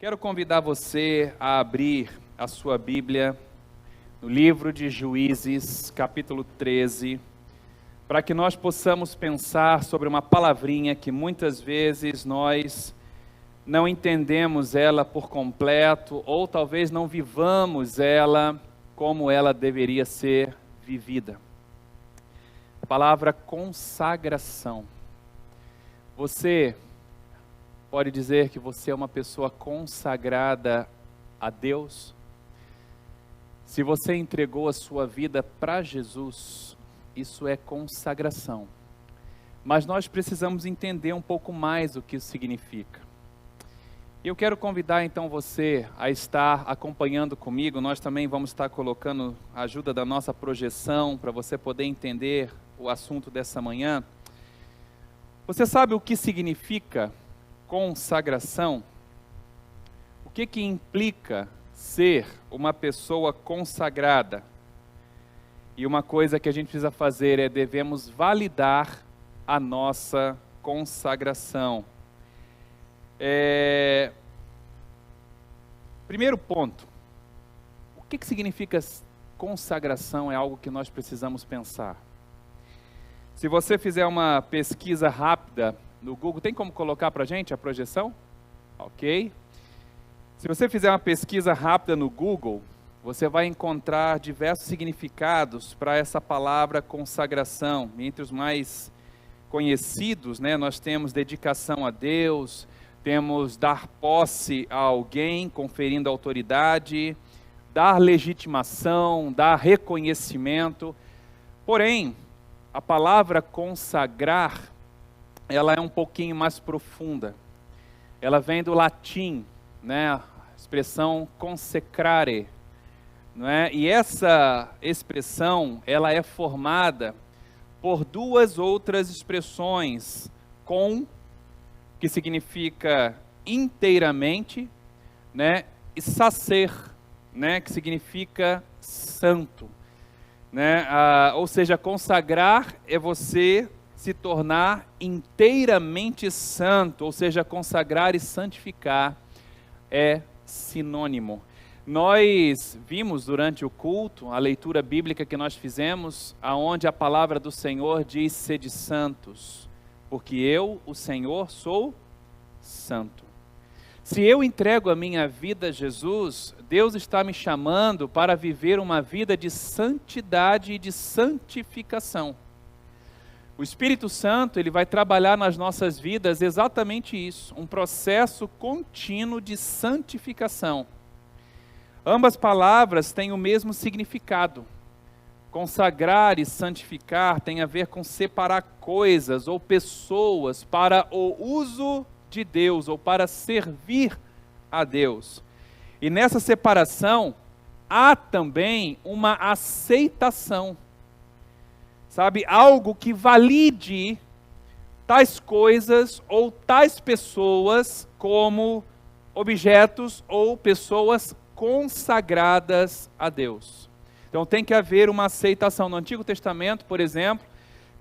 Quero convidar você a abrir a sua Bíblia no livro de Juízes, capítulo 13, para que nós possamos pensar sobre uma palavrinha que muitas vezes nós não entendemos ela por completo, ou talvez não vivamos ela como ela deveria ser vivida. A palavra consagração. Você pode dizer que você é uma pessoa consagrada a Deus? Se você entregou a sua vida para Jesus, isso é consagração. Mas nós precisamos entender um pouco mais o que isso significa. Eu quero convidar então você a estar acompanhando comigo. Nós também vamos estar colocando a ajuda da nossa projeção para você poder entender o assunto dessa manhã. Você sabe o que significa consagração? O que implica ser uma pessoa consagrada? E uma coisa que a gente precisa fazer é devemos validar a nossa consagração. Primeiro ponto, o que significa consagração é algo que nós precisamos pensar. Se você fizer uma pesquisa rápida no Google, tem como colocar para a gente a projeção? Ok. Se você fizer uma pesquisa rápida no Google, você vai encontrar diversos significados para essa palavra consagração. Entre os mais conhecidos, nós temos dedicação a Deus, temos dar posse a alguém, conferindo autoridade, dar legitimação, dar reconhecimento. Porém, a palavra consagrar, ela é um pouquinho mais profunda. Ela vem do latim, a expressão consecrare, E essa expressão, ela é formada por duas outras expressões, que significa inteiramente, e sacer, que significa santo, ou seja, consagrar é você se tornar inteiramente santo, ou seja, consagrar e santificar é sinônimo. Nós vimos durante o culto, a leitura bíblica que nós fizemos, aonde a palavra do Senhor diz: sede santos, porque eu, o Senhor, sou santo. Se eu entrego a minha vida a Jesus, Deus está me chamando para viver uma vida de santidade e de santificação. O Espírito Santo, ele vai trabalhar nas nossas vidas exatamente isso, um processo contínuo de santificação. Ambas palavras têm o mesmo significado. Consagrar e santificar tem a ver com separar coisas ou pessoas para o uso de Deus ou para servir a Deus. E nessa separação há também uma aceitação. Algo que valide tais coisas ou tais pessoas como objetos ou pessoas consagradas a Deus. Então tem que haver uma aceitação. No Antigo Testamento, por exemplo,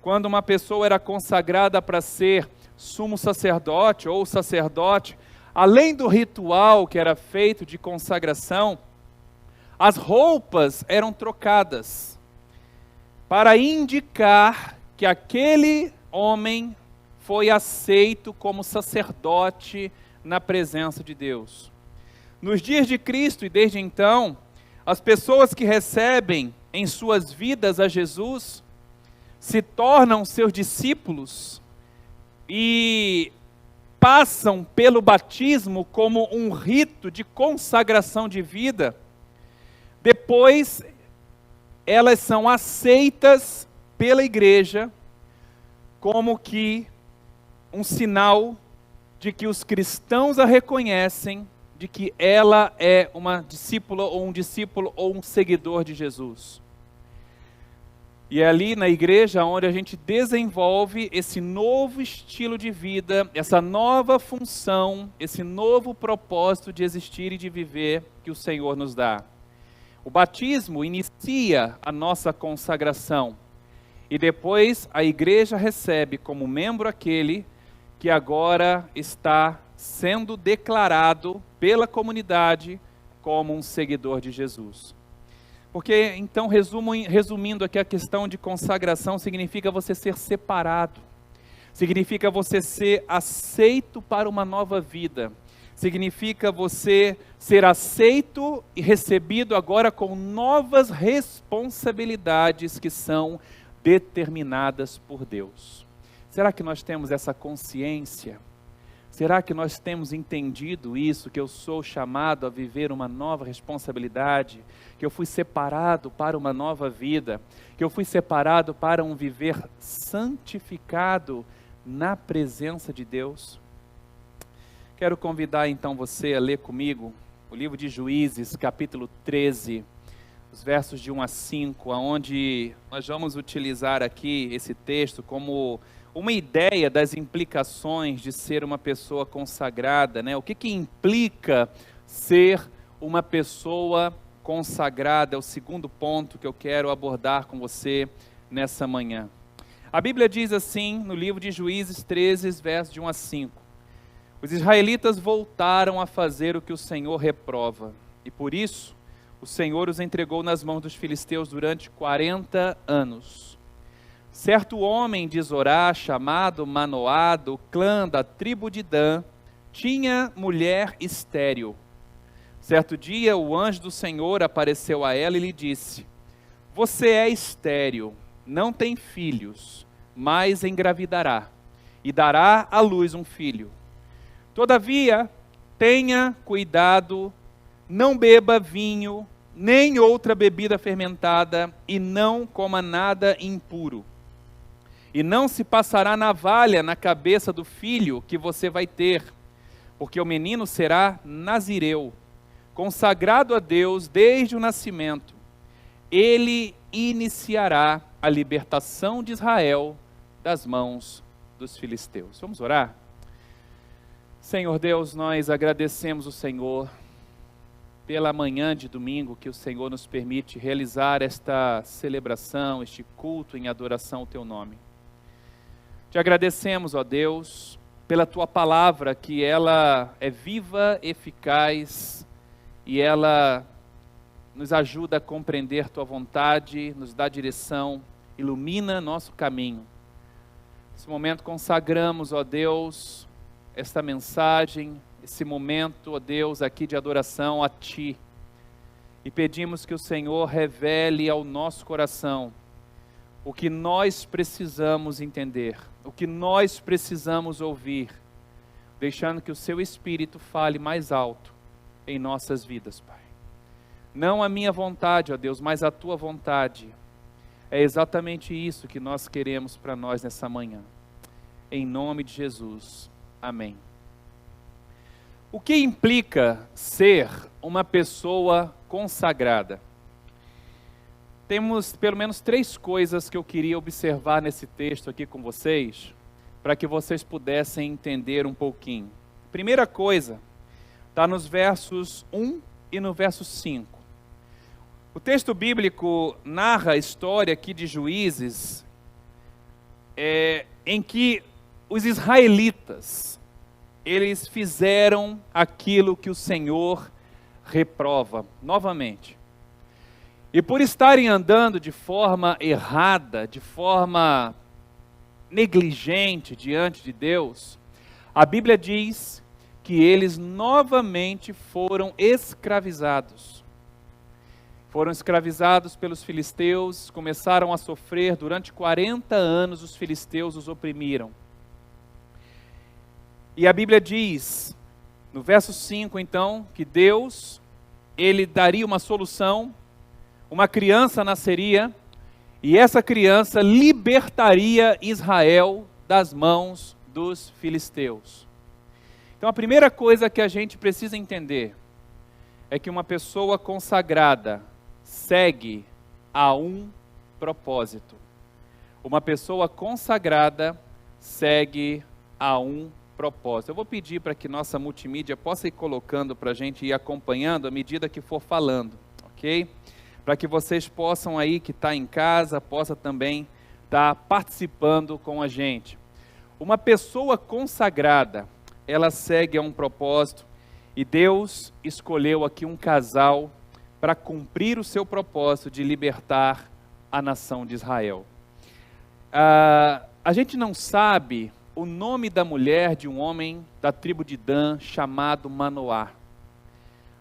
quando uma pessoa era consagrada para ser sumo sacerdote ou sacerdote, além do ritual que era feito de consagração, as roupas eram trocadas para indicar que aquele homem foi aceito como sacerdote na presença de Deus. Nos dias de Cristo e desde então, as pessoas que recebem em suas vidas a Jesus se tornam seus discípulos e passam pelo batismo como um rito de consagração de vida. Depois, elas são aceitas pela igreja como que um sinal de que os cristãos a reconhecem, de que ela é uma discípula ou um discípulo ou um seguidor de Jesus. E é ali na igreja onde a gente desenvolve esse novo estilo de vida, essa nova função, esse novo propósito de existir e de viver que o Senhor nos dá. O batismo inicia a nossa consagração e depois a igreja recebe como membro aquele que agora está sendo declarado pela comunidade como um seguidor de Jesus. Porque, então, resumindo aqui, a questão de consagração significa você ser separado, significa você ser aceito para uma nova vida, significa você ser aceito e recebido agora com novas responsabilidades que são determinadas por Deus. Será que nós temos essa consciência? Será que nós temos entendido isso, que eu sou chamado a viver uma nova responsabilidade, que eu fui separado para uma nova vida, que eu fui separado para um viver santificado na presença de Deus? Quero convidar então você a ler comigo o livro de Juízes, capítulo 13, os versos de 1 a 5, onde nós vamos utilizar aqui esse texto como uma ideia das implicações de ser uma pessoa consagrada, né? O que implica ser uma pessoa consagrada? É o segundo ponto que eu quero abordar com você nessa manhã. A Bíblia diz assim, no livro de Juízes 13, versos de 1 a 5. Os israelitas voltaram a fazer o que o Senhor reprova, e por isso o Senhor os entregou nas mãos dos filisteus durante 40 anos. Certo homem de Zorá, chamado Manoá, do clã da tribo de Dan, tinha mulher estéril. Certo dia, o anjo do Senhor apareceu a ela e lhe disse: você é estéril, não tem filhos, mas engravidará, e dará à luz um filho. Todavia, tenha cuidado, não beba vinho, nem outra bebida fermentada, e não coma nada impuro. E não se passará navalha na cabeça do filho que você vai ter, porque o menino será nazireu, consagrado a Deus desde o nascimento. Ele iniciará a libertação de Israel das mãos dos filisteus. Vamos orar? Senhor Deus, nós agradecemos o Senhor pela manhã de domingo que o Senhor nos permite realizar esta celebração, este culto em adoração ao Teu nome. Te agradecemos, ó Deus, pela Tua palavra, que ela é viva, eficaz, e ela nos ajuda a compreender Tua vontade, nos dá direção, ilumina nosso caminho. Nesse momento consagramos, ó Deus, esta mensagem, esse momento, ó Deus, aqui de adoração a Ti, e pedimos que o Senhor revele ao nosso coração o que nós precisamos entender, o que nós precisamos ouvir, deixando que o Seu Espírito fale mais alto em nossas vidas, Pai. Não a minha vontade, ó Deus, mas a Tua vontade. É exatamente isso que nós queremos para nós nessa manhã. Em nome de Jesus. Amém. O que implica ser uma pessoa consagrada? Temos pelo menos 3 coisas que eu queria observar nesse texto aqui com vocês, para que vocês pudessem entender um pouquinho. Primeira coisa, está nos versos 1 e no verso 5. O texto bíblico narra a história aqui de Juízes, em que os israelitas, eles fizeram aquilo que o Senhor reprova, novamente. E por estarem andando de forma errada, de forma negligente diante de Deus, a Bíblia diz que eles novamente foram escravizados. Foram escravizados pelos filisteus, começaram a sofrer, durante 40 anos os filisteus os oprimiram. E a Bíblia diz, no verso 5 então, que Deus, Ele daria uma solução, uma criança nasceria, e essa criança libertaria Israel das mãos dos filisteus. Então a primeira coisa que a gente precisa entender é que uma pessoa consagrada segue a um propósito. Uma pessoa consagrada segue a um propósito. Eu vou pedir para que nossa multimídia possa ir colocando para a gente ir acompanhando à medida que for falando, ok? Para que vocês possam aí, que está em casa, possa também estar participando com a gente. Uma pessoa consagrada ela segue a um propósito, e Deus escolheu aqui um casal para cumprir o seu propósito de libertar a nação de Israel. A gente não sabe o nome da mulher de um homem da tribo de Dan chamado Manoá.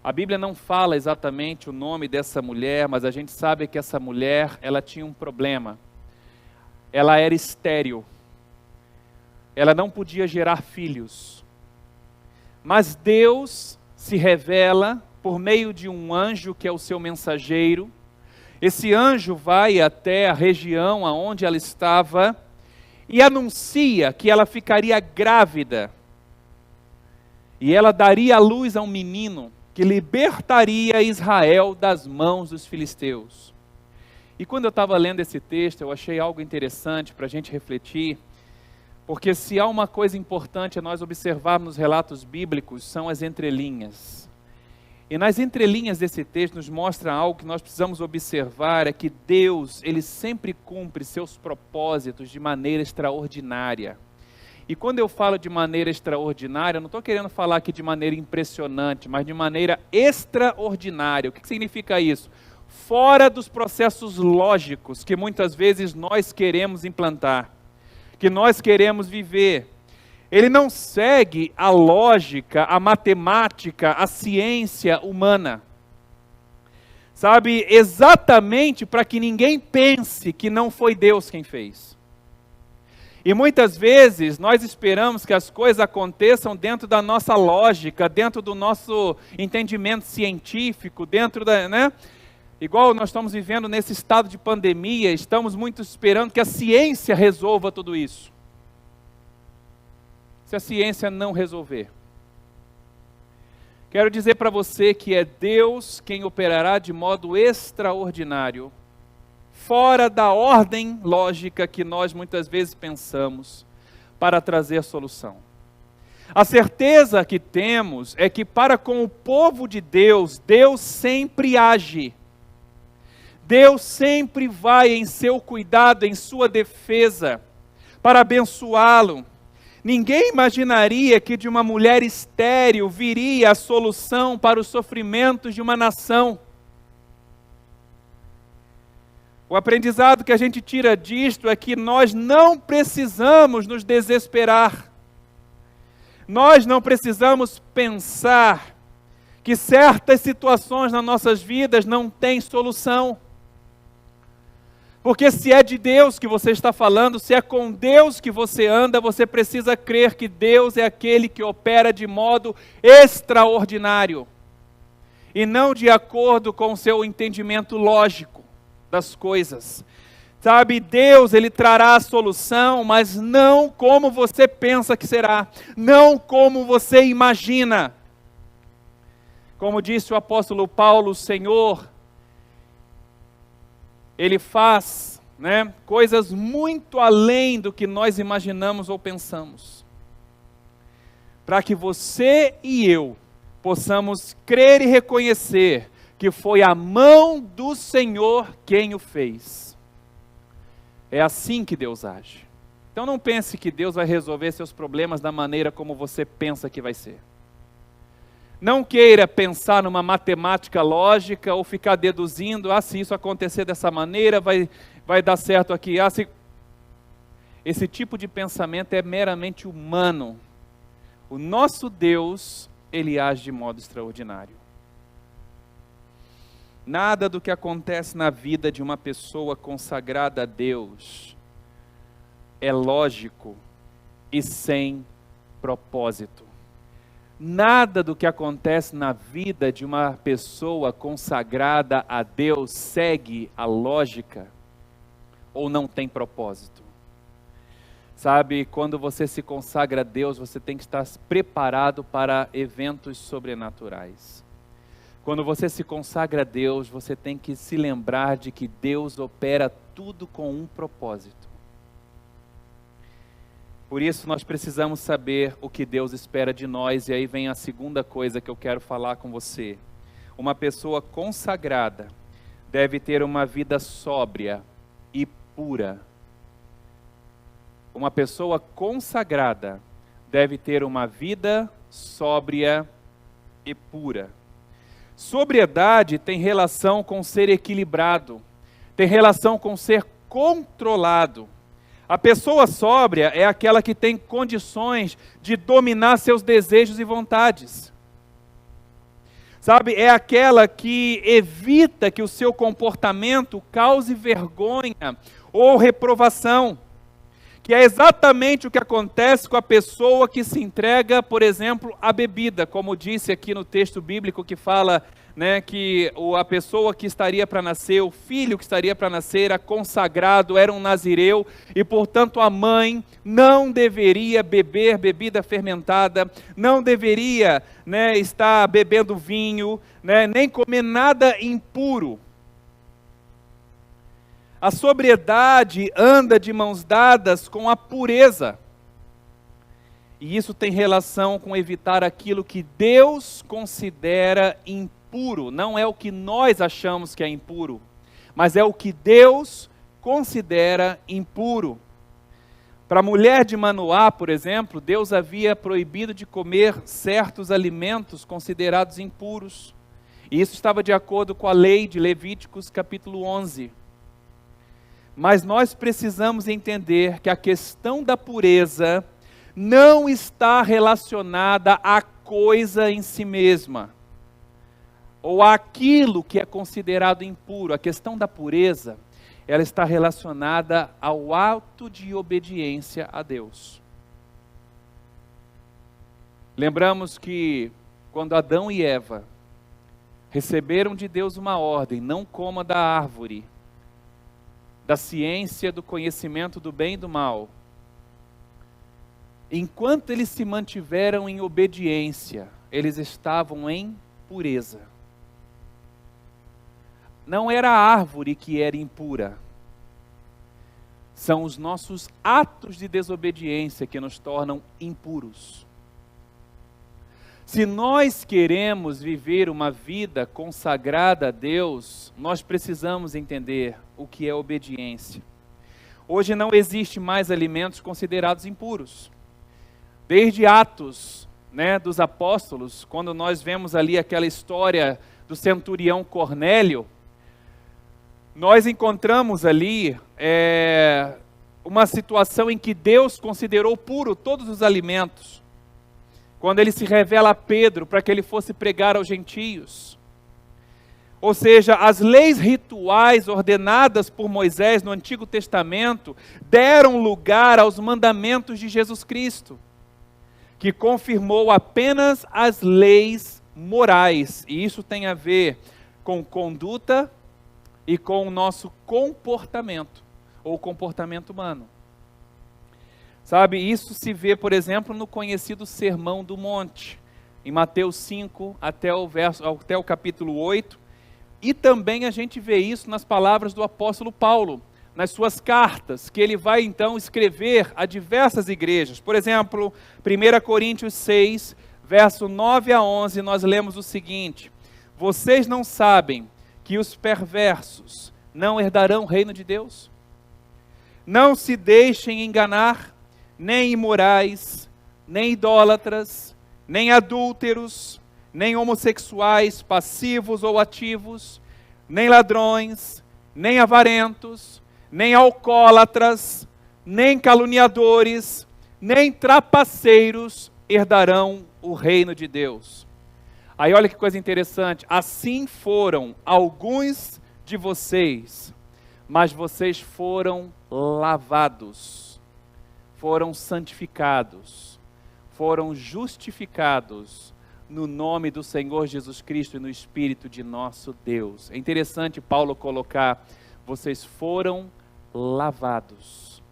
A Bíblia não fala exatamente o nome dessa mulher, mas a gente sabe que essa mulher, ela tinha um problema. Ela era estéril. Ela não podia gerar filhos. Mas Deus se revela por meio de um anjo que é o seu mensageiro. Esse anjo vai até a região onde ela estava e anuncia que ela ficaria grávida. E ela daria à luz a um menino que libertaria Israel das mãos dos filisteus. E quando eu estava lendo esse texto, eu achei algo interessante para a gente refletir, porque se há uma coisa importante a nós observarmos nos relatos bíblicos, são as entrelinhas. E nas entrelinhas desse texto nos mostra algo que nós precisamos observar, é que Deus, Ele sempre cumpre seus propósitos de maneira extraordinária. E quando eu falo de maneira extraordinária, eu não estou querendo falar aqui de maneira impressionante, mas de maneira extraordinária. O que significa isso? Fora dos processos lógicos que muitas vezes nós queremos implantar, que nós queremos viver. Ele não segue a lógica, a matemática, a ciência humana. Sabe, exatamente para que ninguém pense que não foi Deus quem fez. E muitas vezes nós esperamos que as coisas aconteçam dentro da nossa lógica, dentro do nosso entendimento científico, dentro da, né? Igual nós estamos vivendo nesse estado de pandemia, estamos muito esperando que a ciência resolva tudo isso. Se a ciência não resolver, quero dizer para você que é Deus quem operará de modo extraordinário, fora da ordem lógica que nós muitas vezes pensamos, para trazer solução. A certeza que temos é que para com o povo de Deus, Deus sempre age. Deus sempre vai em seu cuidado, em sua defesa, para abençoá-lo. Ninguém imaginaria que de uma mulher estéril viria a solução para os sofrimentos de uma nação. O aprendizado que a gente tira disto é que nós não precisamos nos desesperar. Nós não precisamos pensar que certas situações nas nossas vidas não têm solução. Porque se é de Deus que você está falando, se é com Deus que você anda, você precisa crer que Deus é aquele que opera de modo extraordinário. E não de acordo com o seu entendimento lógico das coisas. Sabe, Deus, Ele trará a solução, mas não como você pensa que será. Não como você imagina. Como disse o apóstolo Paulo, o Senhor, Ele faz, coisas muito além do que nós imaginamos ou pensamos. Para que você e eu possamos crer e reconhecer que foi a mão do Senhor quem o fez. É assim que Deus age. Então não pense que Deus vai resolver seus problemas da maneira como você pensa que vai ser. Não queira pensar numa matemática lógica ou ficar deduzindo, se isso acontecer dessa maneira, vai dar certo aqui. Esse tipo de pensamento é meramente humano. O nosso Deus, Ele age de modo extraordinário. Nada do que acontece na vida de uma pessoa consagrada a Deus é lógico e sem propósito. Nada do que acontece na vida de uma pessoa consagrada a Deus segue a lógica ou não tem propósito. Sabe, quando você se consagra a Deus, você tem que estar preparado para eventos sobrenaturais. Quando você se consagra a Deus, você tem que se lembrar de que Deus opera tudo com um propósito. Por isso nós precisamos saber o que Deus espera de nós, e aí vem a segunda coisa que eu quero falar com você. Uma pessoa consagrada deve ter uma vida sóbria e pura. Uma pessoa consagrada deve ter uma vida sóbria e pura. Sobriedade tem relação com ser equilibrado, tem relação com ser controlado. A pessoa sóbria é aquela que tem condições de dominar seus desejos e vontades. Sabe, é aquela que evita que o seu comportamento cause vergonha ou reprovação. Que é exatamente o que acontece com a pessoa que se entrega, por exemplo, à bebida, como disse aqui no texto bíblico que fala, né, que a pessoa que estaria para nascer, o filho que estaria para nascer, era consagrado, era um nazireu, e portanto a mãe não deveria beber bebida fermentada, não deveria, né, estar bebendo vinho, né, nem comer nada impuro. A sobriedade anda de mãos dadas com a pureza. E isso tem relação com evitar aquilo que Deus considera impuro. Não é o que nós achamos que é impuro, mas é o que Deus considera impuro. Para a mulher de Manoá, por exemplo, Deus havia proibido de comer certos alimentos considerados impuros. E isso estava de acordo com a lei de Levíticos capítulo 11. Mas nós precisamos entender que a questão da pureza não está relacionada à coisa em si mesma, ou àquilo que é considerado impuro. A questão da pureza, ela está relacionada ao ato de obediência a Deus. Lembramos que quando Adão e Eva receberam de Deus uma ordem, não coma da árvore da ciência do conhecimento do bem e do mal, enquanto eles se mantiveram em obediência, eles estavam em pureza. Não era a árvore que era impura, são os nossos atos de desobediência que nos tornam impuros. Se nós queremos viver uma vida consagrada a Deus, nós precisamos entender o que é obediência. Hoje não existe mais alimentos considerados impuros. Desde Atos, né, dos Apóstolos, quando nós vemos ali aquela história do centurião Cornélio, nós encontramos ali uma situação em que Deus considerou puro todos os alimentos. Quando ele se revela a Pedro para que ele fosse pregar aos gentios. Ou seja, as leis rituais ordenadas por Moisés no Antigo Testamento deram lugar aos mandamentos de Jesus Cristo, que confirmou apenas as leis morais. E isso tem a ver com conduta e com o nosso comportamento, ou comportamento humano. Sabe, isso se vê, por exemplo, no conhecido Sermão do Monte, em Mateus 5 até o capítulo 8, e também a gente vê isso nas palavras do apóstolo Paulo, nas suas cartas, que ele vai então escrever a diversas igrejas. Por exemplo, 1 Coríntios 6, verso 9 a 11, nós lemos o seguinte: vocês não sabem que os perversos não herdarão o reino de Deus? Não se deixem enganar, nem imorais, nem idólatras, nem adúlteros, nem homossexuais, passivos ou ativos, nem ladrões, nem avarentos, nem alcoólatras, nem caluniadores, nem trapaceiros herdarão o reino de Deus. Aí olha que coisa interessante, assim foram alguns de vocês, mas vocês foram lavados, foram santificados, foram justificados no nome do Senhor Jesus Cristo e no Espírito de nosso Deus. É interessante Paulo colocar, vocês foram lavados.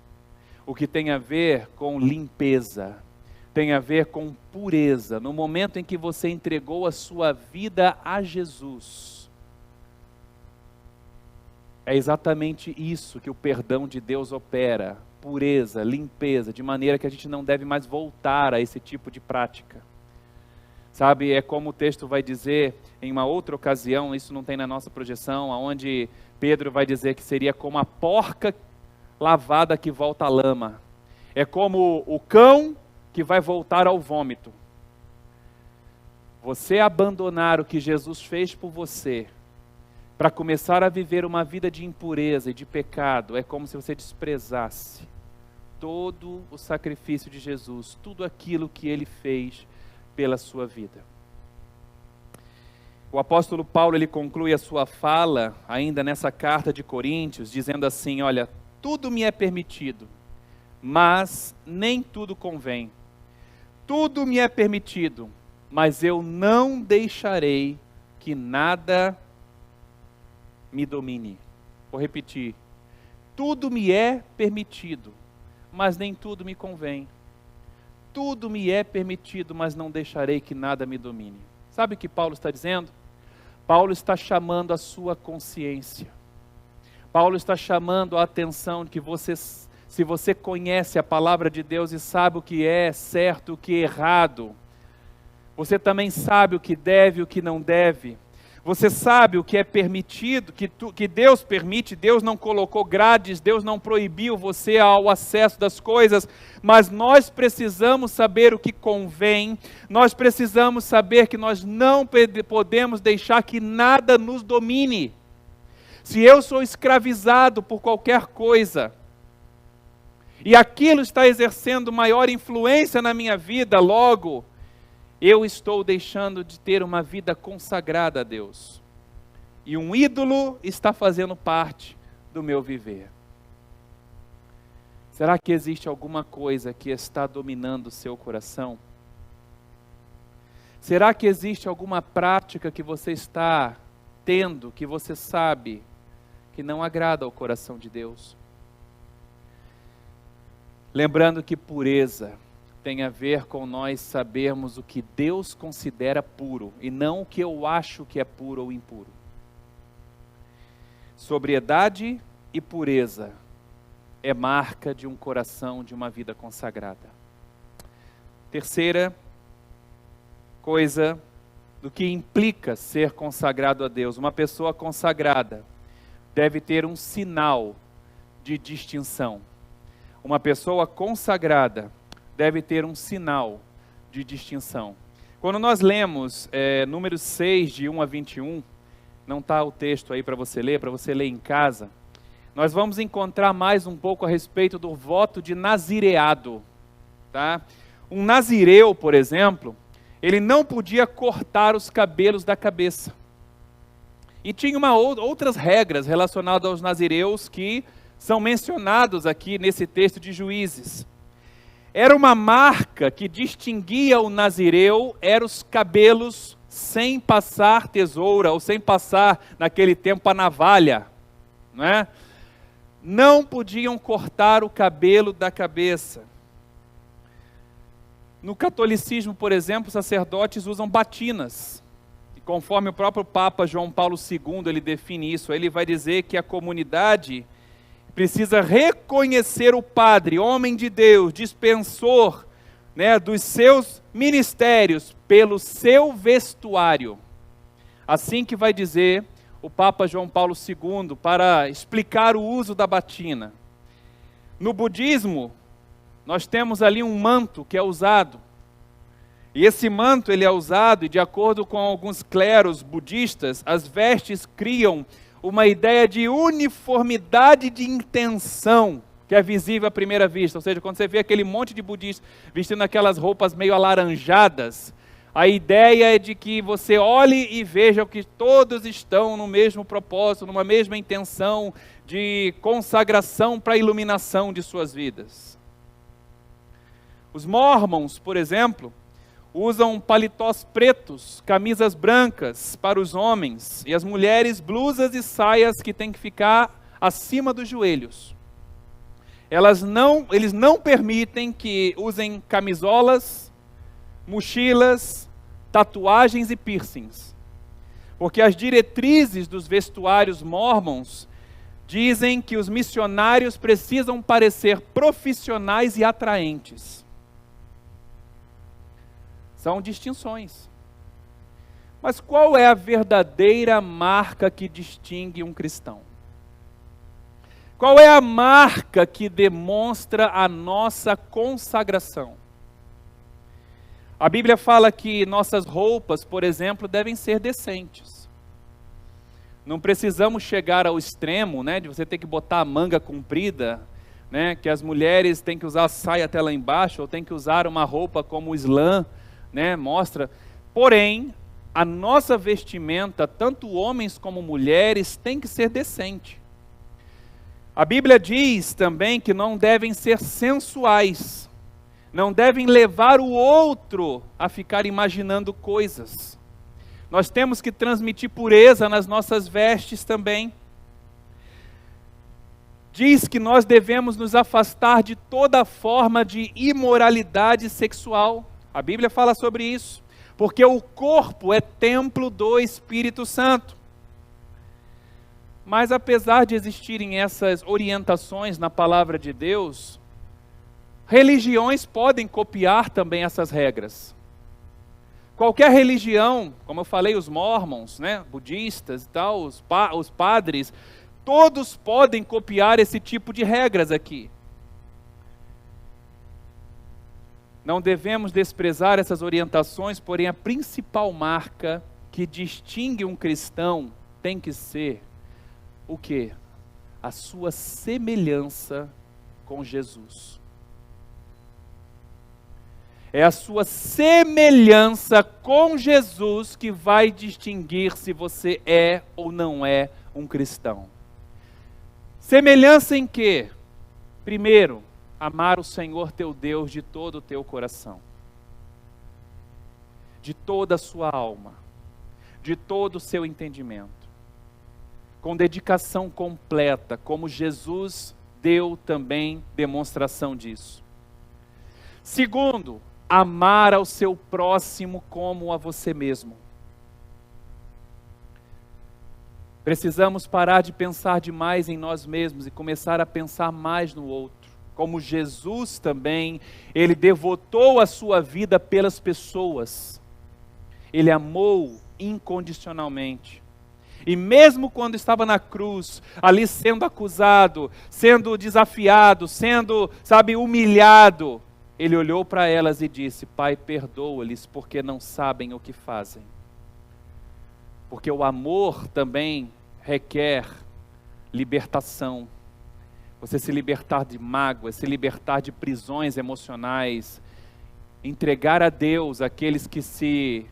O que tem a ver com limpeza, tem a ver com pureza. No momento em que você entregou a sua vida a Jesus, é exatamente isso que o perdão de Deus opera. Pureza, limpeza, de maneira que a gente não deve mais voltar a esse tipo de prática. Sabe, é como o texto vai dizer em uma outra ocasião, isso não tem na nossa projeção, onde Pedro vai dizer que seria como a porca lavada que volta à lama. É como o cão que vai voltar ao vômito. Você abandonar o que Jesus fez por você, para começar a viver uma vida de impureza e de pecado, é como se você desprezasse todo o sacrifício de Jesus, tudo aquilo que Ele fez pela sua vida. O apóstolo Paulo, ele conclui a sua fala, ainda nessa carta de Coríntios, dizendo assim, olha, tudo me é permitido, mas nem tudo convém. Tudo me é permitido, mas eu não deixarei que nada me domine. Vou repetir. Tudo me é permitido, mas nem tudo me convém. Tudo me é permitido, mas não deixarei que nada me domine. Sabe o que Paulo está dizendo? Paulo está chamando a sua consciência. Paulo está chamando a atenção de que se você conhece a palavra de Deus e sabe o que é certo, o que é errado, você também sabe o que deve e o que não deve. Você sabe o que é permitido, que Deus permite, Deus não colocou grades, Deus não proibiu você ao acesso das coisas, mas nós precisamos saber o que convém, nós precisamos saber que nós não podemos deixar que nada nos domine. Se eu sou escravizado por qualquer coisa, e aquilo está exercendo maior influência na minha vida, logo, eu estou deixando de ter uma vida consagrada a Deus. E um ídolo está fazendo parte do meu viver. Será que existe alguma coisa que está dominando o seu coração? Será que existe alguma prática que você está tendo, que você sabe que não agrada ao coração de Deus? Lembrando que pureza tem a ver com nós sabermos o que Deus considera puro e não o que eu acho que é puro ou impuro. Sobriedade e pureza é marca de um coração, de uma vida consagrada. Terceira coisa do que implica ser consagrado a Deus. Uma pessoa consagrada deve ter um sinal de distinção. Uma pessoa consagrada deve ter um sinal de distinção. Quando nós lemos Números 6, de 1 a 21, não está o texto aí para você ler em casa, nós vamos encontrar mais um pouco a respeito do voto de nazireado. Tá? Um nazireu, por exemplo, ele não podia cortar os cabelos da cabeça. E tinha outras regras relacionadas aos nazireus que são mencionados aqui nesse texto de Juízes. Era uma marca que distinguia o nazireu, eram os cabelos sem passar tesoura, ou sem passar, naquele tempo, a navalha. Não é? Não podiam cortar o cabelo da cabeça. No catolicismo, por exemplo, os sacerdotes usam batinas. E conforme o próprio Papa João Paulo II, ele define isso, ele vai dizer que a comunidade precisa reconhecer o padre, homem de Deus, dispensor, dos seus ministérios, pelo seu vestuário. Assim que vai dizer o Papa João Paulo II, para explicar o uso da batina. No budismo, nós temos ali um manto que é usado. E esse manto ele é usado, e de acordo com alguns clérigos budistas, as vestes criam uma ideia de uniformidade de intenção, que é visível à primeira vista. Ou seja, quando você vê aquele monte de budistas vestindo aquelas roupas meio alaranjadas, a ideia é de que você olhe e veja que todos estão no mesmo propósito, numa mesma intenção de consagração para a iluminação de suas vidas. Os mormons, por exemplo, usam paletós pretos, camisas brancas para os homens, e as mulheres blusas e saias que têm que ficar acima dos joelhos. Eles não permitem que usem camisolas, mochilas, tatuagens e piercings. Porque as diretrizes dos vestuários mormons dizem que os missionários precisam parecer profissionais e atraentes. São distinções. Mas qual é a verdadeira marca que distingue um cristão? Qual é a marca que demonstra a nossa consagração? A Bíblia fala que nossas roupas, por exemplo, devem ser decentes. Não precisamos chegar ao extremo, né, de você ter que botar a manga comprida, né, que as mulheres têm que usar saia até lá embaixo, ou têm que usar uma roupa como o Islã, né, mostra. Porém, a nossa vestimenta, tanto homens como mulheres, tem que ser decente. A Bíblia diz também que não devem ser sensuais. Não devem levar o outro a ficar imaginando coisas. Nós temos que transmitir pureza nas nossas vestes também. Diz que nós devemos nos afastar de toda forma de imoralidade sexual. A Bíblia fala sobre isso. Porque o corpo é templo do Espírito Santo. Mas apesar de existirem essas orientações na palavra de Deus, religiões podem copiar também essas regras. Qualquer religião, como eu falei, os mormons, né, budistas e tal, os padres, todos podem copiar esse tipo de regras aqui. Não devemos desprezar essas orientações, porém a principal marca que distingue um cristão tem que ser o quê? A sua semelhança com Jesus. É a sua semelhança com Jesus que vai distinguir se você é ou não é um cristão. Semelhança em quê? Primeiro, amar o Senhor teu Deus de todo o teu coração, de toda a sua alma, de todo o seu entendimento, com dedicação completa, como Jesus deu também demonstração disso. Segundo, amar ao seu próximo como a você mesmo. Precisamos parar de pensar demais em nós mesmos e começar a pensar mais no outro. Como Jesus também, ele devotou a sua vida pelas pessoas. Ele amou incondicionalmente. E mesmo quando estava na cruz, ali sendo acusado, sendo desafiado, sendo, humilhado, ele olhou para elas e disse: Pai, perdoa-lhes porque não sabem o que fazem. Porque o amor também requer libertação. Você se libertar de mágoas, se libertar de prisões emocionais, entregar a Deus aqueles que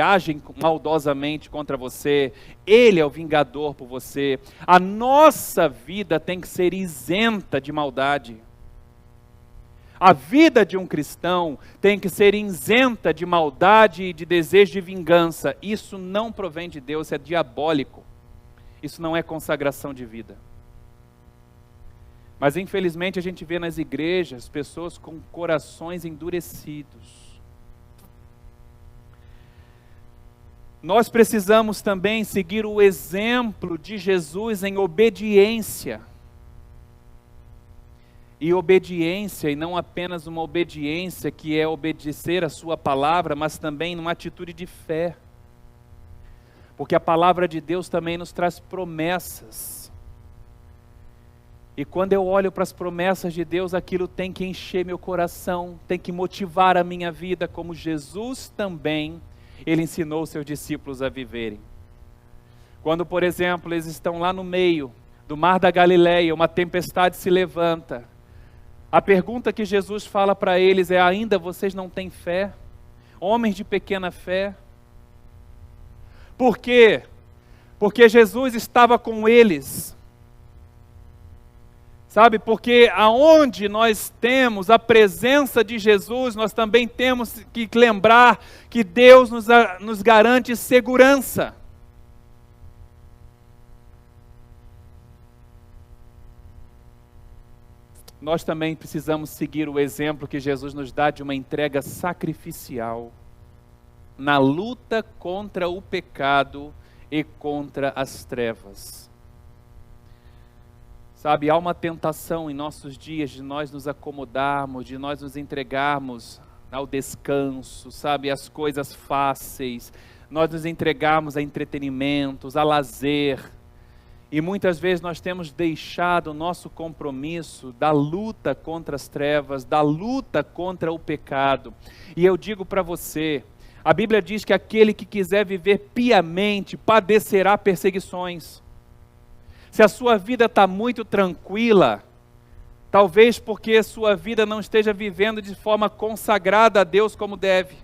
agem maldosamente contra você. Ele é o vingador por você. A nossa vida tem que ser isenta de maldade. A vida de um cristão tem que ser isenta de maldade e de desejo de vingança. Isso não provém de Deus, é diabólico. Isso não é consagração de vida. Mas infelizmente a gente vê nas igrejas pessoas com corações endurecidos. Nós precisamos também seguir o exemplo de Jesus em obediência. E obediência, e não apenas uma obediência que é obedecer a sua palavra, mas também numa atitude de fé. Porque a palavra de Deus também nos traz promessas. E quando eu olho para as promessas de Deus, aquilo tem que encher meu coração, tem que motivar a minha vida, como Jesus também, ele ensinou seus discípulos a viverem. Quando, por exemplo, eles estão lá no meio do mar da Galileia, uma tempestade se levanta. A pergunta que Jesus fala para eles é: ainda vocês não têm fé? Homens de pequena fé? Por quê? Porque Jesus estava com eles. Porque aonde nós temos a presença de Jesus, nós também temos que lembrar que Deus nos garante segurança. Nós também precisamos seguir o exemplo que Jesus nos dá de uma entrega sacrificial na luta contra o pecado e contra as trevas. Há uma tentação em nossos dias de nós nos acomodarmos, de nós nos entregarmos ao descanso, às coisas fáceis, nós nos entregarmos a entretenimentos, a lazer. E muitas vezes nós temos deixado o nosso compromisso da luta contra as trevas, da luta contra o pecado. E eu digo para você, a Bíblia diz que aquele que quiser viver piamente padecerá perseguições. Se a sua vida está muito tranquila, talvez porque a sua vida não esteja vivendo de forma consagrada a Deus como deve.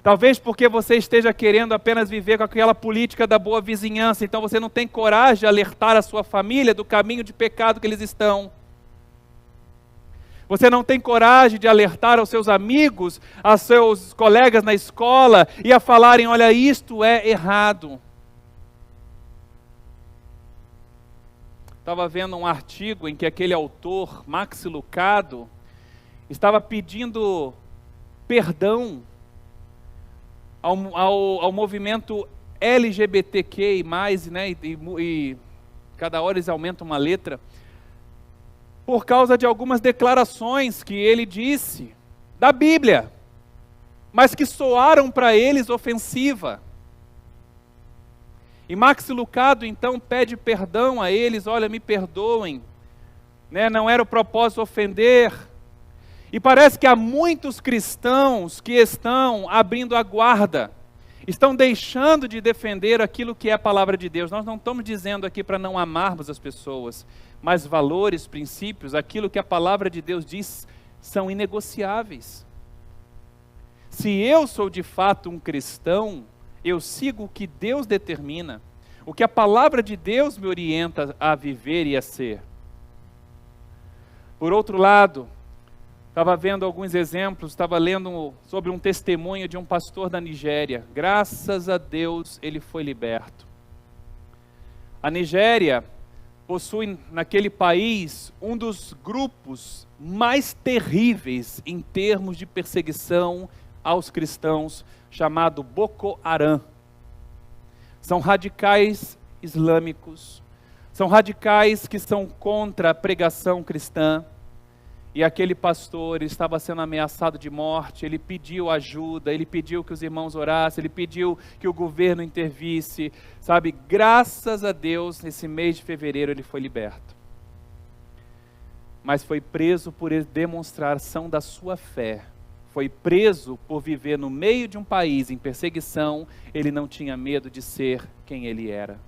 Talvez porque você esteja querendo apenas viver com aquela política da boa vizinhança, então você não tem coragem de alertar a sua família do caminho de pecado que eles estão. Você não tem coragem de alertar aos seus amigos, aos seus colegas na escola e a falarem, olha, isto é errado. Estava vendo um artigo em que aquele autor, Max Lucado, estava pedindo perdão ao movimento LGBTQI+, né, e cada hora eles aumentam uma letra, por causa de algumas declarações que ele disse da Bíblia, mas que soaram para eles ofensiva. E Max Lucado então pede perdão a eles, olha, me perdoem, né, não era o propósito ofender. E parece que há muitos cristãos que estão abrindo a guarda, estão deixando de defender aquilo que é a palavra de Deus. Nós não estamos dizendo aqui para não amarmos as pessoas, mas valores, princípios, aquilo que a palavra de Deus diz, são inegociáveis. Se eu sou de fato um cristão, eu sigo o que Deus determina, o que a palavra de Deus me orienta a viver e a ser. Por outro lado, estava vendo alguns exemplos, estava lendo sobre um testemunho de um pastor da Nigéria. Graças a Deus ele foi liberto. A Nigéria possui naquele país um dos grupos mais terríveis em termos de perseguição aos cristãos, chamado Boko Haram. São radicais islâmicos, são radicais que são contra a pregação cristã. E aquele pastor estava sendo ameaçado de morte, ele pediu ajuda, ele pediu que os irmãos orassem, ele pediu que o governo intervisse, sabe? Graças a Deus, nesse mês de fevereiro ele foi liberto. Mas foi preso por demonstração da sua fé. Foi preso por viver no meio de um país em perseguição, ele não tinha medo de ser quem ele era.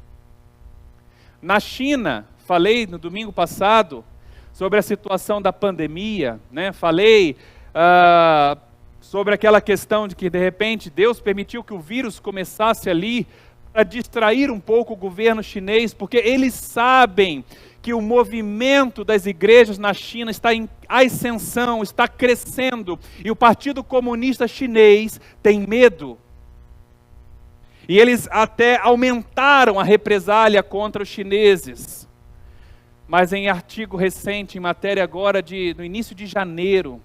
Na China, falei no domingo passado, sobre a situação da pandemia, né? Falei sobre aquela questão de que de repente Deus permitiu que o vírus começasse ali para distrair um pouco o governo chinês, porque eles sabem que o movimento das igrejas na China está em ascensão, está crescendo, e o Partido Comunista Chinês tem medo. E eles até aumentaram a represália contra os chineses. Mas em artigo recente, em matéria agora no início de janeiro,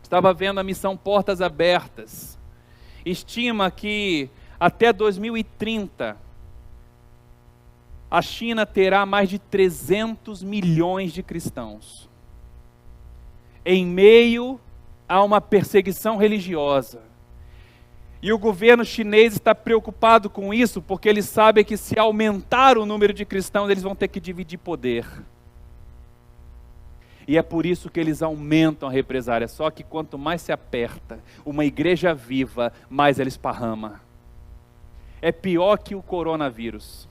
estava vendo a missão Portas Abertas, estima que até 2030, a China terá mais de 300 milhões de cristãos, em meio a uma perseguição religiosa. E o governo chinês está preocupado com isso, porque eles sabem que se aumentar o número de cristãos, eles vão ter que dividir poder. E é por isso que eles aumentam a represália. Só que quanto mais se aperta uma igreja viva, mais ela esparrama. É pior que o coronavírus.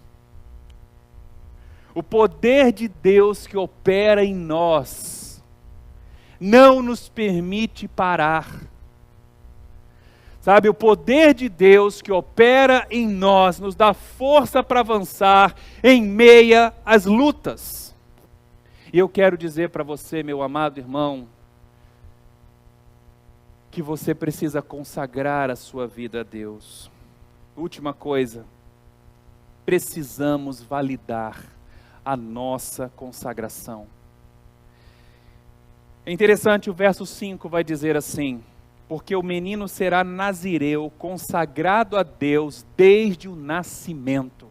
O poder de Deus que opera em nós não nos permite parar. Sabe, o poder de Deus que opera em nós nos dá força para avançar em meia às lutas. E eu quero dizer para você, meu amado irmão, que você precisa consagrar a sua vida a Deus. Última coisa, precisamos validar a nossa consagração. É interessante, o verso 5 vai dizer assim: porque o menino será nazireu, consagrado a Deus desde o nascimento.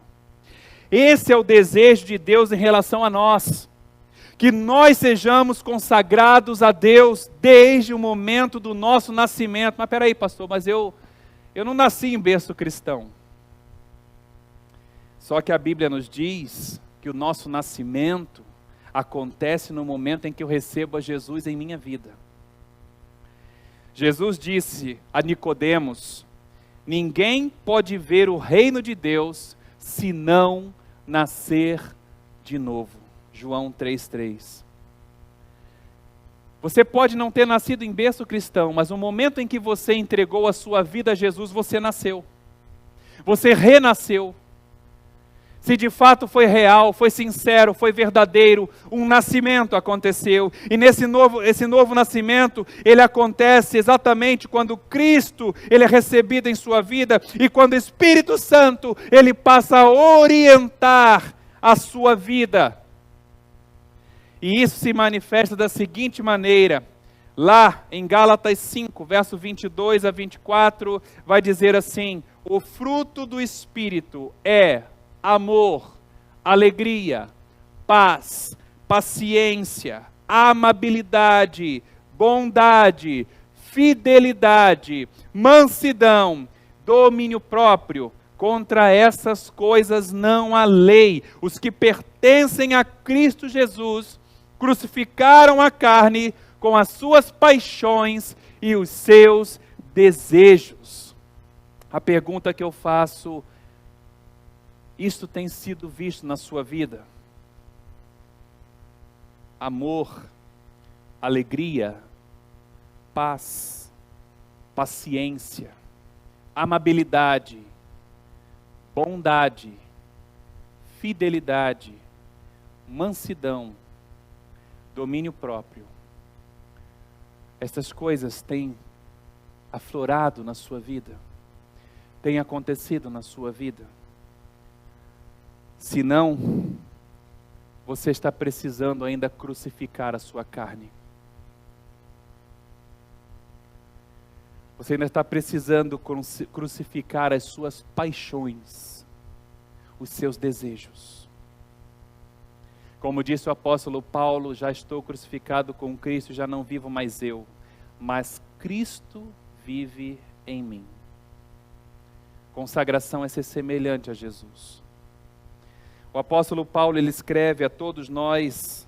Esse é o desejo de Deus em relação a nós, que nós sejamos consagrados a Deus desde o momento do nosso nascimento. Mas peraí, pastor, mas eu não nasci em berço cristão. Só que a Bíblia nos diz que o nosso nascimento acontece no momento em que eu recebo a Jesus em minha vida. Jesus disse a Nicodemos: ninguém pode ver o reino de Deus se não nascer de novo. João 3,3. Você pode não ter nascido em berço cristão, mas no momento em que você entregou a sua vida a Jesus, você nasceu. Você renasceu. Se de fato foi real, foi sincero, foi verdadeiro, um nascimento aconteceu. E esse novo nascimento, ele acontece exatamente quando Cristo, ele é recebido em sua vida, e quando o Espírito Santo, ele passa a orientar a sua vida. E isso se manifesta da seguinte maneira: lá em Gálatas 5, verso 22 a 24, vai dizer assim: o fruto do Espírito é amor, alegria, paz, paciência, amabilidade, bondade, fidelidade, mansidão, domínio próprio. Contra essas coisas não há lei. Os que pertencem a Cristo Jesus crucificaram a carne com as suas paixões e os seus desejos. A pergunta que eu faço: isto tem sido visto na sua vida? Amor, alegria, paz, paciência, amabilidade, bondade, fidelidade, mansidão, domínio próprio. Estas coisas têm aflorado na sua vida, têm acontecido na sua vida. Se não, você está precisando ainda crucificar a sua carne. Você ainda está precisando crucificar as suas paixões, os seus desejos. Como disse o apóstolo Paulo: já estou crucificado com Cristo, já não vivo mais eu, mas Cristo vive em mim. Consagração é ser semelhante a Jesus. O apóstolo Paulo, ele escreve a todos nós,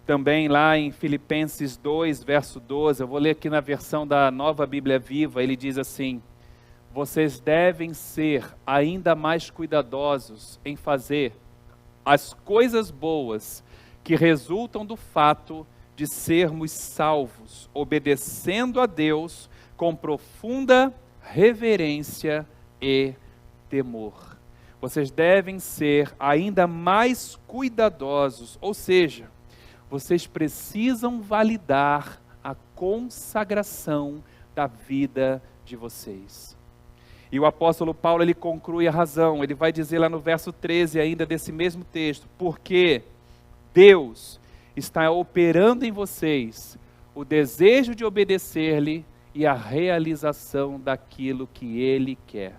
também lá em Filipenses 2, verso 12, eu vou ler aqui na versão da Nova Bíblia Viva, ele diz assim: vocês devem ser ainda mais cuidadosos em fazer as coisas boas que resultam do fato de sermos salvos, obedecendo a Deus com profunda reverência e temor. Vocês devem ser ainda mais cuidadosos, ou seja, vocês precisam validar a consagração da vida de vocês. E o apóstolo Paulo, ele conclui a razão, ele vai dizer lá no verso 13 ainda desse mesmo texto: porque Deus está operando em vocês o desejo de obedecer-lhe e a realização daquilo que Ele quer.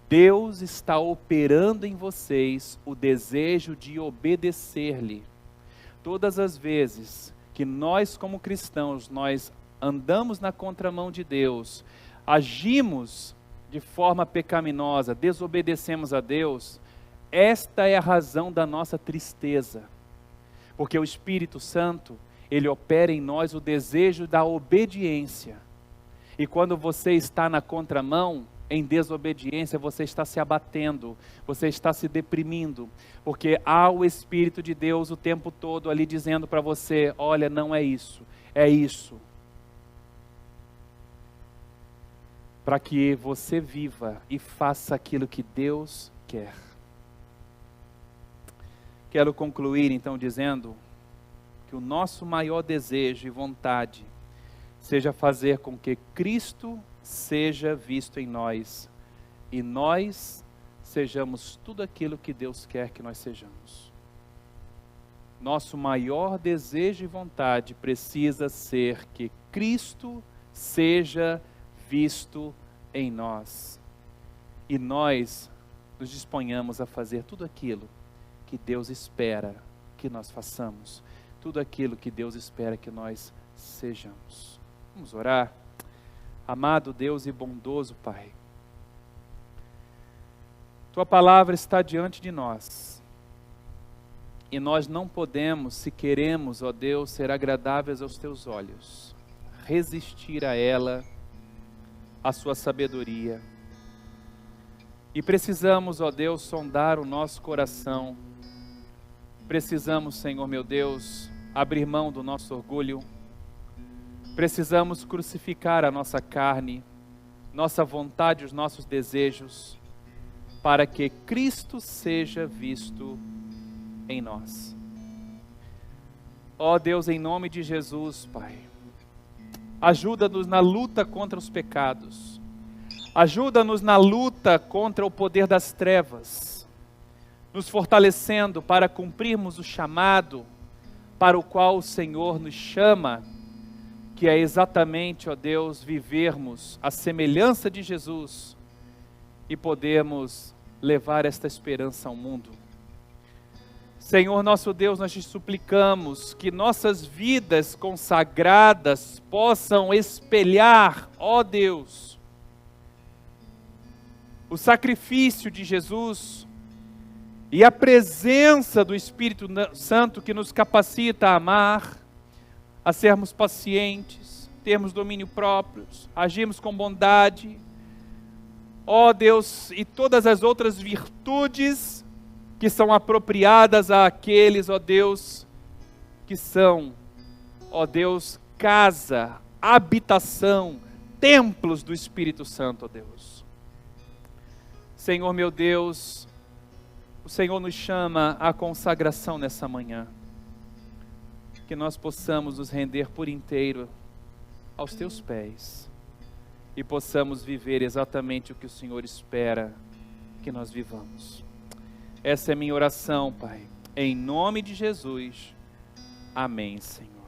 Deus está operando em vocês o desejo de obedecer-lhe. Todas as vezes que nós, como cristãos, nós andamos na contramão de Deus, agimos de forma pecaminosa, desobedecemos a Deus, esta é a razão da nossa tristeza. Porque o Espírito Santo, ele opera em nós o desejo da obediência. E quando você está na contramão, em desobediência, você está se abatendo, você está se deprimindo, porque há o Espírito de Deus o tempo todo ali dizendo para você: olha, não é isso, é isso. Para que você viva e faça aquilo que Deus quer. Quero concluir então dizendo que o nosso maior desejo e vontade seja fazer com que Cristo seja visto em nós e nós sejamos tudo aquilo que Deus quer que nós sejamos. Nosso maior desejo e vontade precisa ser que Cristo seja visto em nós e nós nos disponhamos a fazer tudo aquilo que Deus espera que nós façamos, tudo aquilo que Deus espera que nós sejamos. Vamos orar. Amado Deus e bondoso Pai, Tua palavra está diante de nós. E nós não podemos, se queremos, ó Deus, ser agradáveis aos Teus olhos, resistir a ela, a sua sabedoria. E precisamos, ó Deus, sondar o nosso coração. Precisamos, Senhor meu Deus, abrir mão do nosso orgulho. Precisamos crucificar a nossa carne, nossa vontade, os nossos desejos, para que Cristo seja visto em nós. Ó Deus, em nome de Jesus, Pai, ajuda-nos na luta contra os pecados. Ajuda-nos na luta contra o poder das trevas, nos fortalecendo para cumprirmos o chamado para o qual o Senhor nos chama, que é exatamente, ó Deus, vivermos a semelhança de Jesus e podermos levar esta esperança ao mundo. Senhor nosso Deus, nós te suplicamos que nossas vidas consagradas possam espelhar, ó Deus, o sacrifício de Jesus e a presença do Espírito Santo que nos capacita a amar, a sermos pacientes, termos domínio próprio, agirmos com bondade, ó Deus, e todas as outras virtudes que são apropriadas àqueles, ó Deus, que são, ó Deus, casa, habitação, templos do Espírito Santo, ó Deus. Senhor meu Deus, o Senhor nos chama à consagração nessa manhã. Que nós possamos nos render por inteiro aos Teus pés e possamos viver exatamente o que o Senhor espera que nós vivamos. Essa é minha oração, Pai, em nome de Jesus. Amém, Senhor.